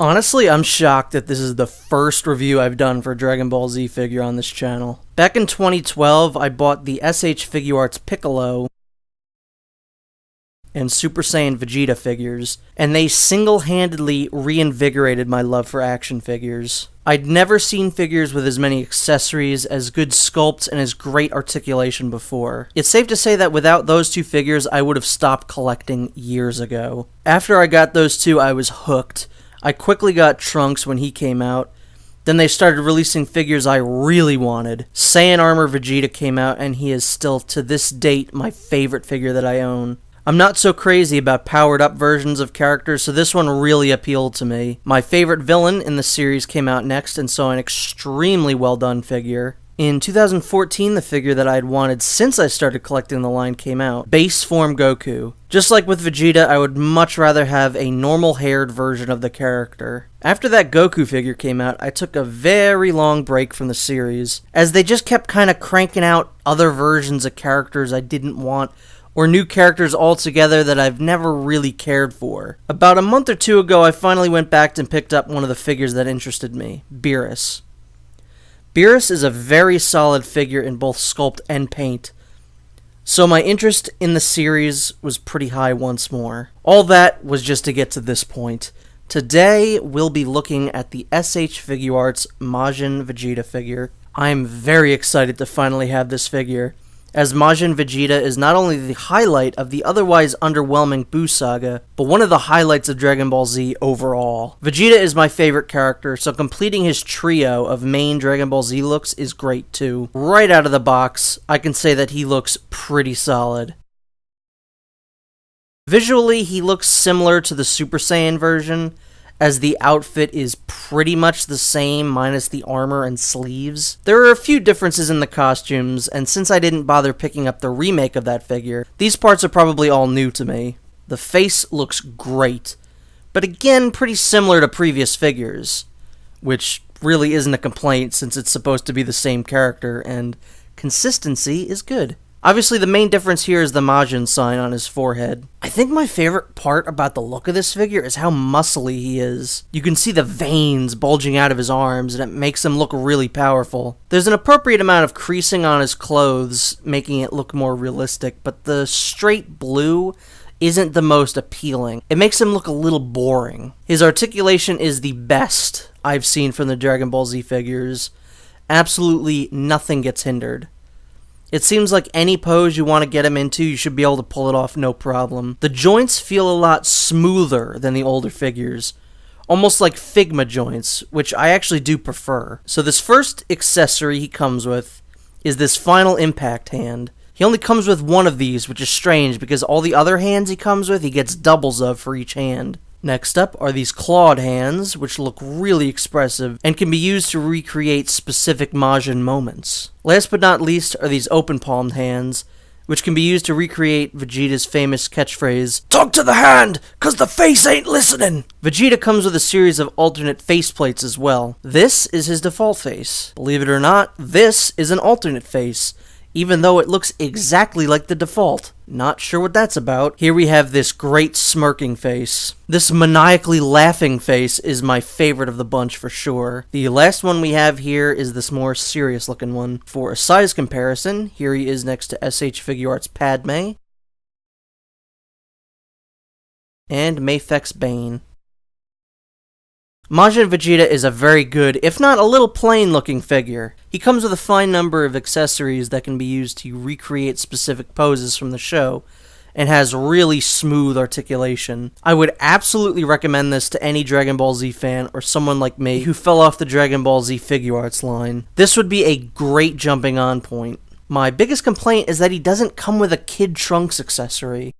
Honestly, I'm shocked that this is the first review I've done for a Dragon Ball Z figure on this channel. Back in 2012, I bought the SH Figuarts Piccolo and Super Saiyan Vegeta figures, and they single-handedly reinvigorated my love for action figures. I'd never seen figures with as many accessories, as good sculpts, and as great articulation before. It's safe to say that without those two figures, I would have stopped collecting years ago. After I got those two, I was hooked. I quickly got Trunks when he came out. Then they started releasing figures I really wanted. Saiyan Armor Vegeta came out, and he is still, to this date, my favorite figure that I own. I'm not so crazy about powered-up versions of characters, so this one really appealed to me. My favorite villain in the series came out next, and saw an extremely well-done figure. In 2014, the figure that I had wanted since I started collecting the line came out, Base Form Goku. Just like with Vegeta, I would much rather have a normal-haired version of the character. After that Goku figure came out, I took a very long break from the series, as they just kept kind of cranking out other versions of characters I didn't want, or new characters altogether that I've never really cared for. About a month or two ago, I finally went back and picked up one of the figures that interested me, Beerus. Beerus is a very solid figure in both sculpt and paint, so my interest in the series was pretty high once more. All that was just to get to this point. Today, we'll be looking at the SH Figuarts Majin Vegeta figure. I'm very excited to finally have this figure, as Majin Vegeta is not only the highlight of the otherwise underwhelming Buu saga, but one of the highlights of Dragon Ball Z overall. Vegeta is my favorite character, so completing his trio of main Dragon Ball Z looks is great too. Right out of the box, I can say that he looks pretty solid. Visually, he looks similar to the Super Saiyan version, as the outfit is pretty much the same minus the armor and sleeves. There are a few differences in the costumes, and since I didn't bother picking up the remake of that figure, these parts are probably all new to me. The face looks great, but again pretty similar to previous figures, which really isn't a complaint since it's supposed to be the same character, and consistency is good. Obviously, the main difference here is the Majin sign on his forehead. I think my favorite part about the look of this figure is how muscly he is. You can see the veins bulging out of his arms, and it makes him look really powerful. There's an appropriate amount of creasing on his clothes, making it look more realistic, but the straight blue isn't the most appealing. It makes him look a little boring. His articulation is the best I've seen from the Dragon Ball Z figures. Absolutely nothing gets hindered. It seems like any pose you want to get him into, you should be able to pull it off no problem. The joints feel a lot smoother than the older figures, almost like Figma joints, which I actually do prefer. So this first accessory he comes with is this Final Impact hand. He only comes with one of these, which is strange because all the other hands he comes with, he gets doubles of for each hand. Next up are these clawed hands, which look really expressive and can be used to recreate specific Majin moments. Last but not least are these open-palmed hands, which can be used to recreate Vegeta's famous catchphrase, "Talk to the hand, 'cause the face ain't listening!" Vegeta comes with a series of alternate faceplates as well. This is his default face. Believe it or not, this is an alternate face, even though it looks exactly like the default. Not sure what that's about. Here we have this great smirking face. This maniacally laughing face is my favorite of the bunch for sure. The last one we have here is this more serious looking one. For a size comparison, here he is next to SH Figuarts Padme and Mafek's Bane. Majin Vegeta is a very good, if not a little plain-looking figure. He comes with a fine number of accessories that can be used to recreate specific poses from the show, and has really smooth articulation. I would absolutely recommend this to any Dragon Ball Z fan or someone like me who fell off the Dragon Ball Z Figuarts line. This would be a great jumping on point. My biggest complaint is that he doesn't come with a Kid Trunks accessory.